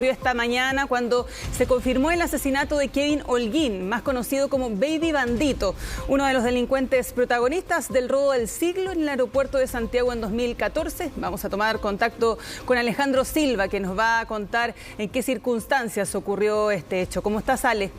Esta mañana cuando se confirmó el asesinato de Kevin Holguín, más conocido como Baby Bandito, uno de los delincuentes protagonistas del robo del siglo en el aeropuerto de Santiago en 2014. Vamos a tomar contacto con Alejandro Silva, que nos va a contar en qué circunstancias ocurrió este hecho. ¿Cómo estás, Ale?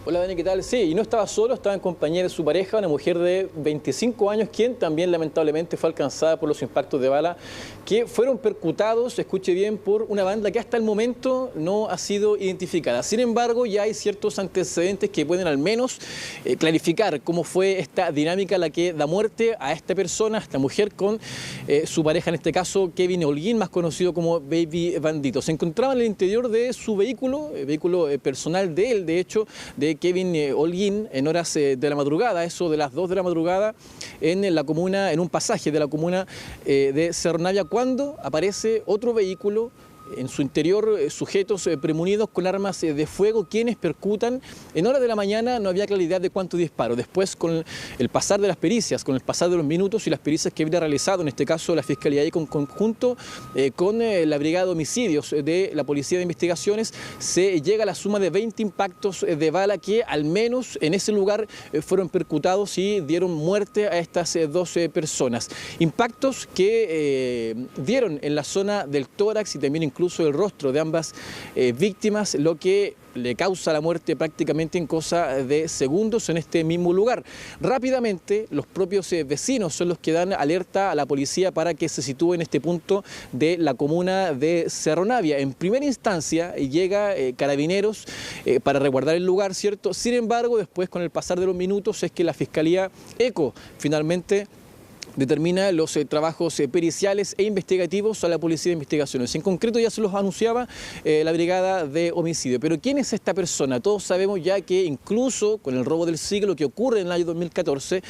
Hola Dani, ¿qué tal? Sí, y no estaba solo, estaba en compañía de su pareja, una mujer de 25 años, quien también lamentablemente fue alcanzada por los impactos de bala que fueron percutados, escuche bien, por una banda que hasta el momento no ha sido identificada. Sin embargo, ya hay ciertos antecedentes que pueden al menos clarificar cómo fue esta dinámica la que da muerte a esta persona, a esta mujer, con su pareja, en este caso Kevin Holguín, más conocido como Baby Bandito. Se encontraba en el interior de su vehículo personal de él, de hecho, de Kevin Holguín, en horas de la madrugada, eso de las 2 de la madrugada, en la comuna, en un pasaje de la comuna de Cerro Navia, cuando aparece otro vehículo, en su interior sujetos premunidos con armas de fuego, quienes percutan. En horas de la mañana no había claridad de cuántos disparos. Después, con el pasar de las pericias, con el pasar de los minutos y las pericias que había realizado, en este caso la Fiscalía y con conjunto con la Brigada de Homicidios de la Policía de Investigaciones, se llega a la suma de 20 impactos de bala que al menos en ese lugar fueron percutados y dieron muerte a estas 12 personas. Impactos que dieron en la zona del tórax y también incluso el rostro de ambas víctimas, lo que le causa la muerte prácticamente en cosa de segundos en este mismo lugar. Rápidamente, los propios vecinos son los que dan alerta a la policía para que se sitúe en este punto de la comuna de Cerro Navia. En primera instancia llega Carabineros para resguardar el lugar, ¿cierto? Sin embargo, después, con el pasar de los minutos, es que la Fiscalía ECO finalmente determina los trabajos periciales e investigativos a la Policía de Investigaciones. En concreto ya se los anunciaba la Brigada de Homicidio. Pero ¿quién es esta persona? Todos sabemos ya que incluso con el robo del siglo que ocurre en el año 2014,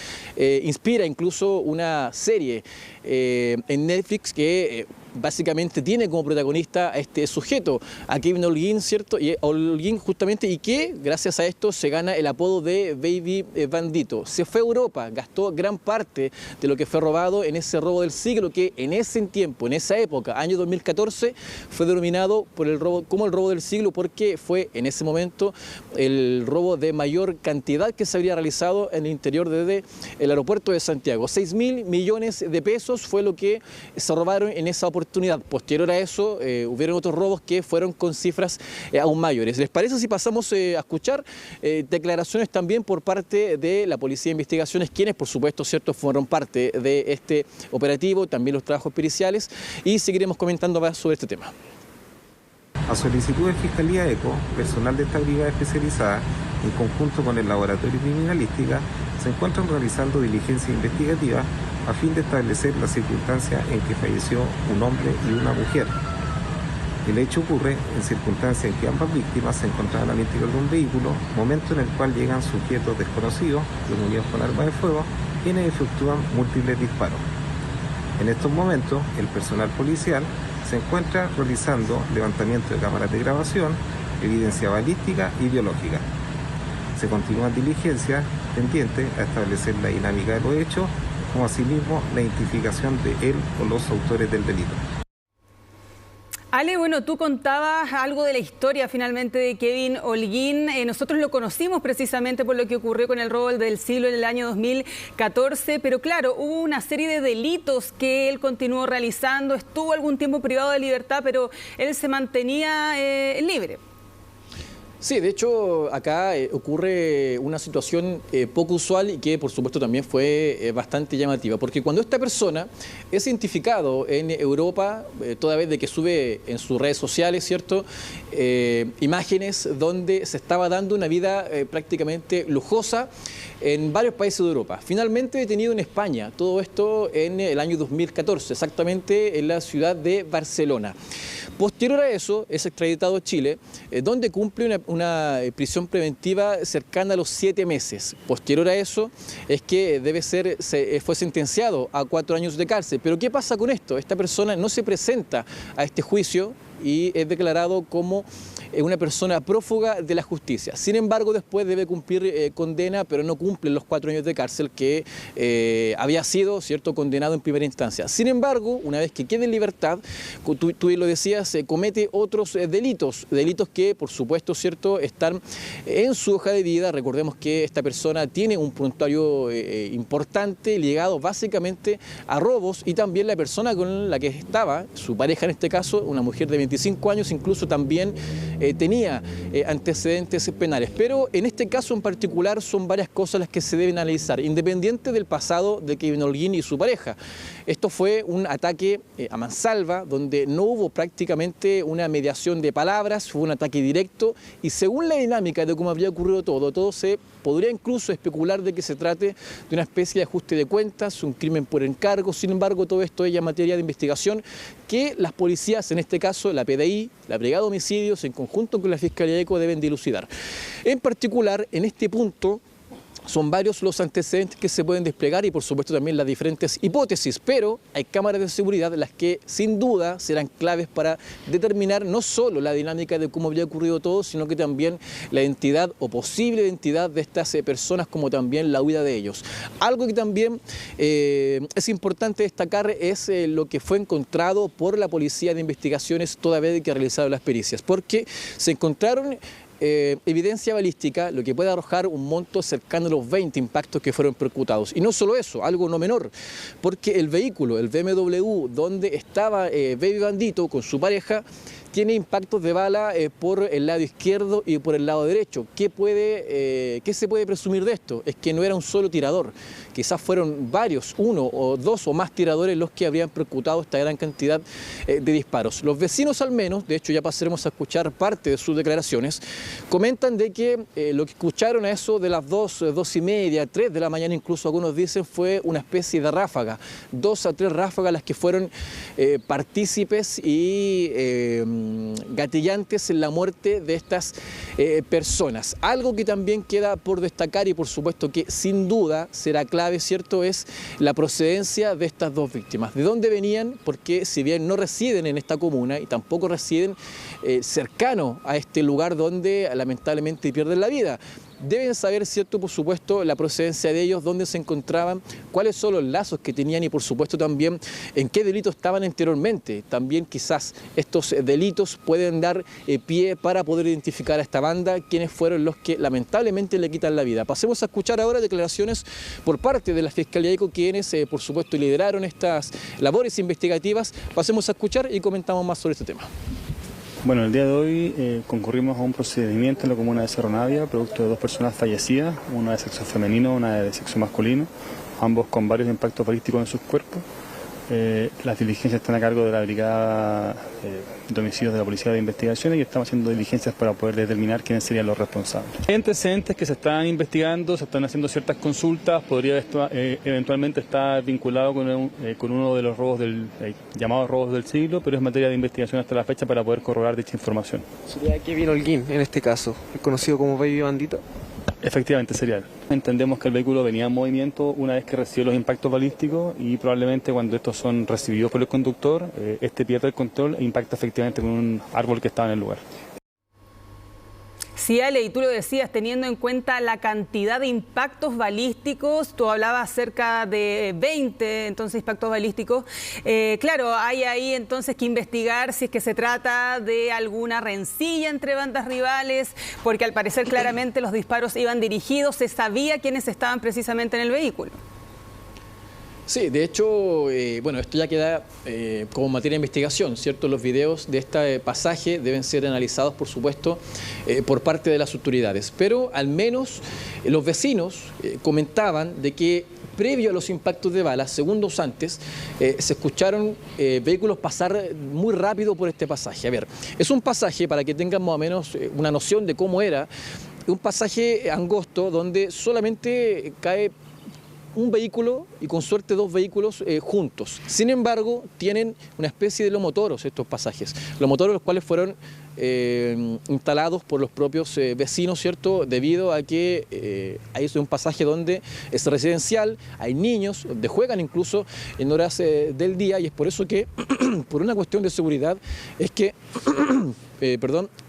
inspira incluso una serie en Netflix que básicamente tiene como protagonista a este sujeto, a Kevin Holguín, ¿cierto? Y Holguín justamente, y que gracias a esto se gana el apodo de Baby Bandito. Se fue a Europa, gastó gran parte de lo que fue robado en ese robo del siglo, que en ese tiempo, en esa época, año 2014, fue denominado por el robo, como el robo del siglo, porque fue en ese momento el robo de mayor cantidad que se habría realizado en el interior desde el aeropuerto de Santiago. 6.000 millones de pesos fue lo que se robaron en esa oportunidad. Posterior a eso, hubieron otros robos que fueron con cifras aún mayores. ¿Les parece si pasamos a escuchar declaraciones también por parte de la Policía de Investigaciones, quienes, por supuesto, ¿cierto?, fueron parte de este operativo, también los trabajos periciales, y seguiremos comentando más sobre este tema? A solicitud de Fiscalía ECO, personal de esta brigada especializada, en conjunto con el Laboratorio de Criminalística, se encuentran realizando diligencia investigativa a fin de establecer las circunstancias en que falleció un hombre y una mujer. El hecho ocurre en circunstancias en que ambas víctimas se encontraban al interior de un vehículo, momento en el cual llegan sujetos desconocidos, reunidos con armas de fuego, quienes efectúan múltiples disparos. En estos momentos, el personal policial se encuentra realizando levantamiento de cámaras de grabación, evidencia balística y biológica. Se continúan diligencias pendientes a establecer la dinámica de los hechos, como asimismo la identificación de él o los autores del delito. Ale, bueno, tú contabas algo de la historia finalmente de Kevin Holguín. Nosotros lo conocimos precisamente por lo que ocurrió con el robo del siglo en el año 2014, pero claro, hubo una serie de delitos que él continuó realizando, estuvo algún tiempo privado de libertad, pero él se mantenía libre. Sí, de hecho acá ocurre una situación poco usual y que por supuesto también fue bastante llamativa, porque cuando esta persona es identificado en Europa, toda vez de que sube en sus redes sociales, ¿cierto?, imágenes donde se estaba dando una vida prácticamente lujosa en varios países de Europa. Finalmente detenido en España, todo esto en el año 2014, exactamente en la ciudad de Barcelona. Posterior a eso, es extraditado a Chile, donde cumple una prisión preventiva cercana a los 7 meses. Posterior a eso, es que fue sentenciado a 4 años de cárcel. Pero ¿qué pasa con esto? Esta persona no se presenta a este juicio y es declarado como una persona prófuga de la justicia. Sin embargo, después debe cumplir condena, pero no cumple los 4 años de cárcel que había sido, ¿cierto?, condenado en primera instancia. Sin embargo, una vez que quede en libertad, tú lo decías, comete otros delitos que, por supuesto, ¿cierto?, están en su hoja de vida. Recordemos que esta persona tiene un prontuario importante ligado básicamente a robos, y también la persona con la que estaba, su pareja en este caso, una mujer de 25 años, incluso también tenía antecedentes penales. Pero en este caso en particular son varias cosas las que se deben analizar, independiente del pasado de Kevin Holguín y su pareja. Esto fue un ataque a mansalva, donde no hubo prácticamente una mediación de palabras, fue un ataque directo, y según la dinámica de cómo había ocurrido todo se podría incluso especular de que se trate de una especie de ajuste de cuentas, un crimen por encargo. Sin embargo, todo esto es ya materia de investigación que las policías, en este caso la PDI, la Brigada de Homicidios, en conjunto con la Fiscalía de ECO, deben dilucidar. En particular, en este punto, son varios los antecedentes que se pueden desplegar y por supuesto también las diferentes hipótesis, pero hay cámaras de seguridad las que sin duda serán claves para determinar no solo la dinámica de cómo había ocurrido todo, sino que también la identidad o posible identidad de estas personas, como también la huida de ellos. Algo que también es importante destacar es lo que fue encontrado por la Policía de Investigaciones toda vez que realizaron las pericias, porque se encontraron evidencia balística, lo que puede arrojar un monto cercano a los 20 impactos que fueron percutados. Y no solo eso, algo no menor, porque el vehículo, el BMW, donde estaba Baby Bandito con su pareja, tiene impactos de bala por el lado izquierdo y por el lado derecho. ¿Qué se puede presumir de esto? Es que no era un solo tirador, quizás fueron varios, 1 o 2 o más tiradores los que habrían percutado esta gran cantidad de disparos. Los vecinos al menos, de hecho ya pasaremos a escuchar parte de sus declaraciones, comentan de que lo que escucharon a eso de las 2:30, 3 de la mañana incluso algunos dicen fue una especie de ráfaga, 2 a 3 ráfagas las que fueron partícipes y gatillantes en la muerte de estas personas. Algo que también queda por destacar y por supuesto que sin duda será clave, ¿cierto?, es la procedencia de estas 2 víctimas. ¿De dónde venían? Porque si bien no residen en esta comuna y tampoco residen cercano a este lugar donde lamentablemente pierden la vida, deben saber, ¿cierto?, por supuesto, la procedencia de ellos, dónde se encontraban, cuáles son los lazos que tenían y, por supuesto, también en qué delitos estaban anteriormente. También quizás estos delitos pueden dar pie para poder identificar a esta banda, quienes fueron los que lamentablemente le quitan la vida. Pasemos a escuchar ahora declaraciones por parte de la Fiscalía de ECO, quienes, por supuesto, lideraron estas labores investigativas. Pasemos a escuchar y comentamos más sobre este tema. Bueno, el día de hoy concurrimos a un procedimiento en la comuna de Cerro Navia, producto de 2 personas fallecidas, una de sexo femenino, una de sexo masculino, ambos con varios impactos balísticos en sus cuerpos. Las diligencias están a cargo de la Brigada de Homicidios de la Policía de Investigaciones y estamos haciendo diligencias para poder determinar quiénes serían los responsables. Hay antecedentes que se están investigando, se están haciendo ciertas consultas, podría eventualmente estar vinculado con uno de los robos llamados robos del siglo, pero es materia de investigación hasta la fecha para poder corroborar dicha información. ¿Sería Kevin Holguín en este caso, conocido como Baby Bandito? Efectivamente sería él. Entendemos que el vehículo venía en movimiento una vez que recibió los impactos balísticos y probablemente cuando estos son recibidos por el conductor, este pierde el control e impacta efectivamente con un árbol que estaba en el lugar. Sí, Ale, y tú lo decías, teniendo en cuenta la cantidad de impactos balísticos, tú hablabas cerca de 20 entonces impactos balísticos. Claro, hay ahí entonces que investigar si es que se trata de alguna rencilla entre bandas rivales, porque al parecer claramente los disparos iban dirigidos, se sabía quiénes estaban precisamente en el vehículo. Sí, de hecho, bueno, esto ya queda como materia de investigación, ¿cierto? Los videos de este pasaje deben ser analizados, por supuesto, por parte de las autoridades. Pero al menos los vecinos comentaban de que previo a los impactos de balas, segundos antes, se escucharon vehículos pasar muy rápido por este pasaje. A ver, es un pasaje, para que tengan más o menos una noción de cómo era, un pasaje angosto donde solamente cae un vehículo y con suerte 2 vehículos juntos. Sin embargo, tienen una especie de lomotoros estos pasajes. Lomotoros los cuales fueron instalados por los propios vecinos, ¿cierto? Debido a que ahí es un pasaje donde es residencial, hay niños, donde juegan incluso en horas del día, y es por eso que, por una cuestión de seguridad, es que,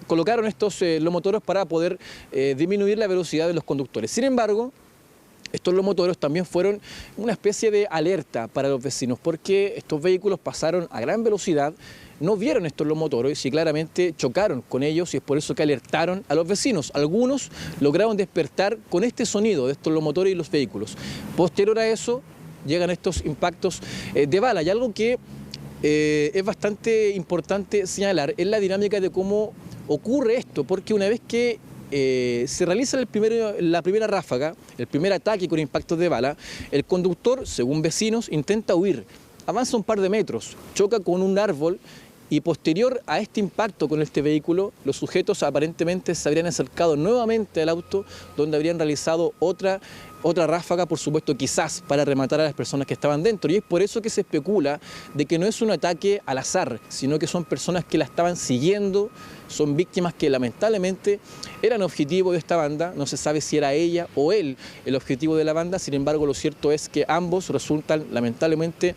colocaron estos lomotoros para poder disminuir la velocidad de los conductores. Sin embargo, estos lomotoros también fueron una especie de alerta para los vecinos, porque estos vehículos pasaron a gran velocidad, no vieron estos lomotoros y claramente chocaron con ellos, y es por eso que alertaron a los vecinos. Algunos lograron despertar con este sonido de estos lomotores y los vehículos. Posterior a eso llegan estos impactos de bala, y algo que es bastante importante señalar es la dinámica de cómo ocurre esto, porque una vez que se realiza la primera ráfaga, el primer ataque con impactos de bala, el conductor, según vecinos, intenta huir, avanza un par de metros, choca con un árbol, y posterior a este impacto con este vehículo, los sujetos aparentemente se habrían acercado nuevamente al auto, donde habrían realizado otra ráfaga, por supuesto, quizás para rematar a las personas que estaban dentro. Y es por eso que se especula de que no es un ataque al azar, sino que son personas que la estaban siguiendo, son víctimas que lamentablemente eran objetivo de esta banda. No se sabe si era ella o él el objetivo de la banda, sin embargo lo cierto es que ambos resultan lamentablemente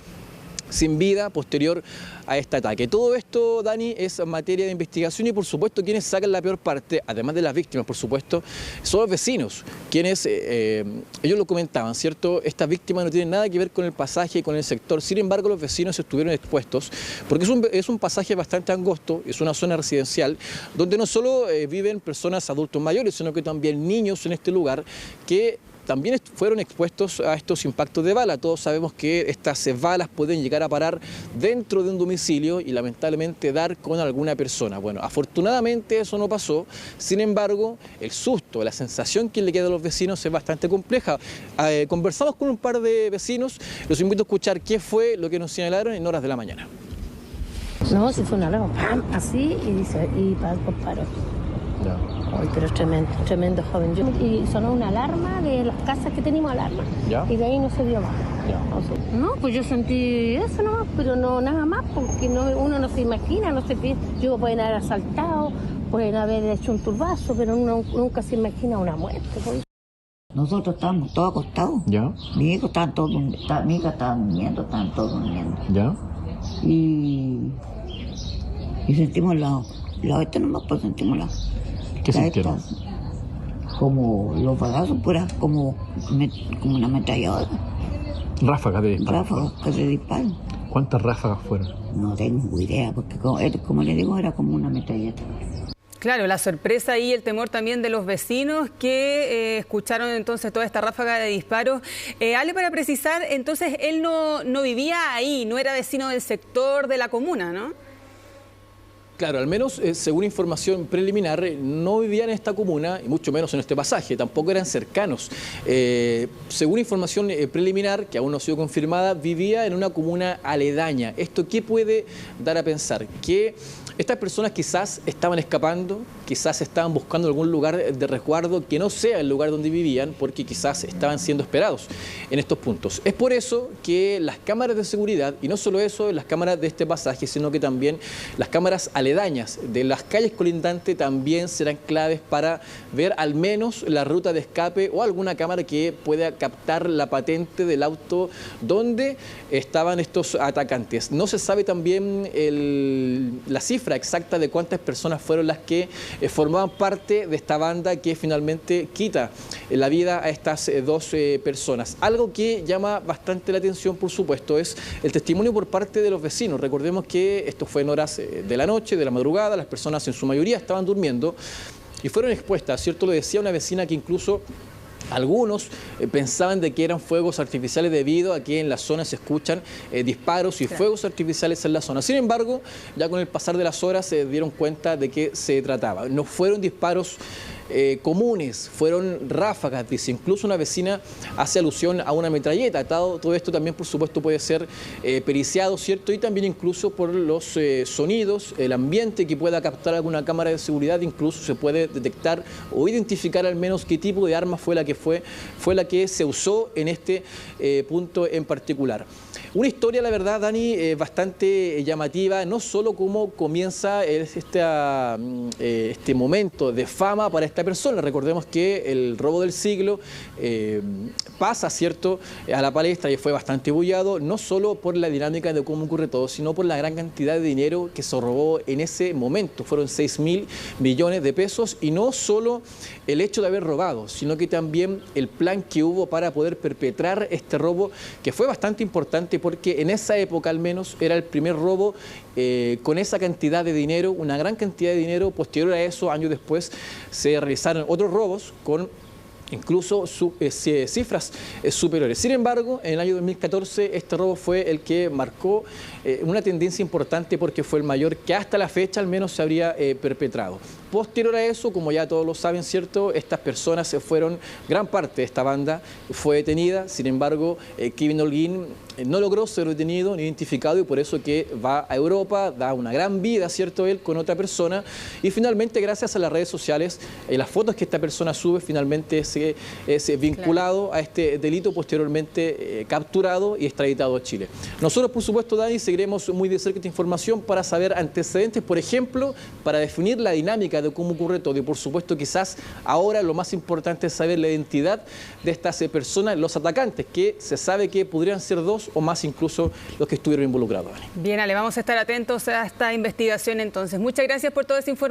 sin vida posterior a este ataque. Todo esto, Dani, es materia de investigación, y por supuesto quienes sacan la peor parte, además de las víctimas, por supuesto, son los vecinos, quienes, ellos lo comentaban, ¿cierto? Estas víctimas no tienen nada que ver con el pasaje, con el sector. Sin embargo, los vecinos estuvieron expuestos, porque es un pasaje bastante angosto, es una zona residencial, donde no solo viven personas adultos mayores, sino que también niños en este lugar, que también fueron expuestos a estos impactos de bala. Todos sabemos que estas balas pueden llegar a parar dentro de un domicilio y lamentablemente dar con alguna persona. Bueno, afortunadamente eso no pasó, sin embargo, el susto, la sensación que le queda a los vecinos es bastante compleja. Conversamos con un par de vecinos, los invito a escuchar qué fue lo que nos señalaron en horas de la mañana. No, si fue una alarma, ¡pam!, así, y paró. Ya. Ay, pero es tremendo joven. Y sonó una alarma de las casas que teníamos alarma. ¿Ya? Y de ahí no se dio más. Ya. No, pues yo sentí eso nomás, pero no nada más, porque uno no se imagina, no se piensa. Yo pueden haber asaltado, pueden haber hecho un turbazo, pero uno nunca se imagina una muerte. Pues. Nosotros estábamos todos acostados. ¿Ya? Mi hija estaba durmiendo, estaban todos durmiendo. ¿Ya? Y sentimos esto nomás, pues sentimos ¿Qué sintieron? Como los bagazos, como una ametralladora. Ráfagas de disparo. Ráfagas que se disparan. ¿Cuántas ráfagas fueron? No tengo idea, porque como le digo, era como una metralleta. Claro, la sorpresa y el temor también de los vecinos que escucharon entonces toda esta ráfaga de disparos. Ale, para precisar, entonces él no vivía ahí, no era vecino del sector de la comuna, ¿no? Claro, al menos según información preliminar, no vivían en esta comuna, y mucho menos en este pasaje, tampoco eran cercanos. Según información preliminar, que aún no ha sido confirmada, vivía en una comuna aledaña. ¿Esto qué puede dar a pensar? Que estas personas quizás estaban escapando, quizás estaban buscando algún lugar de resguardo que no sea el lugar donde vivían, porque quizás estaban siendo esperados en estos puntos. Es por eso que las cámaras de seguridad, y no solo eso, las cámaras de este pasaje, sino que también las cámaras aledañas de las calles colindantes también serán claves para ver al menos la ruta de escape o alguna cámara que pueda captar la patente del auto donde estaban estos atacantes. No se sabe también la cifra exacta de cuántas personas fueron las que formaban parte de esta banda que finalmente quita la vida a estas dos personas. Algo que llama bastante la atención, por supuesto, es el testimonio por parte de los vecinos. Recordemos que esto fue en horas de la noche, de la madrugada, las personas en su mayoría estaban durmiendo y fueron expuestas, ¿cierto? Lo decía una vecina que incluso algunos pensaban de que eran fuegos artificiales debido a que en la zona se escuchan disparos y fuegos artificiales en la zona. Sin embargo, ya con el pasar de las horas se dieron cuenta de que se trataba. No fueron disparos comunes, fueron ráfagas, dice. Incluso una vecina hace alusión a una metralleta. Todo esto también, por supuesto, puede ser periciado, ¿cierto? Y también incluso por los sonidos, el ambiente que pueda captar alguna cámara de seguridad, incluso se puede detectar o identificar al menos qué tipo de arma fue la que fue la que se usó en este punto en particular. Una historia, la verdad, Dani, bastante llamativa, no solo cómo comienza este momento de fama para esta persona. Recordemos que el robo del siglo pasa, ¿cierto?, a la palestra y fue bastante bullado, no solo por la dinámica de cómo ocurre todo, sino por la gran cantidad de dinero que se robó en ese momento. Fueron 6.000 millones de pesos, y no solo el hecho de haber robado, sino que también el plan que hubo para poder perpetrar este robo, que fue bastante importante porque en esa época al menos era el primer robo con esa cantidad de dinero, una gran cantidad de dinero. Posterior a eso, años después, se realizaron otros robos con incluso cifras superiores. Sin embargo, en el año 2014 este robo fue el que marcó una tendencia importante, porque fue el mayor que hasta la fecha al menos se habría perpetrado. Posterior a eso, como ya todos lo saben, ¿cierto?, estas personas se fueron, gran parte de esta banda fue detenida. Sin embargo, Kevin Holguín no logró ser detenido ni identificado, y por eso que va a Europa, da una gran vida, ¿cierto?, él con otra persona, y finalmente, gracias a las redes sociales, las fotos que esta persona sube, finalmente es vinculado a este delito, posteriormente capturado y extraditado a Chile. Nosotros, por supuesto, Dani, seguiremos muy de cerca esta información para saber antecedentes, por ejemplo, para definir la dinámica de cómo ocurre todo, y por supuesto quizás ahora lo más importante es saber la identidad de estas personas, los atacantes, que se sabe que podrían ser 2 o más incluso los que estuvieron involucrados. Bien, Ale, vamos a estar atentos a esta investigación entonces. Muchas gracias por toda esa información.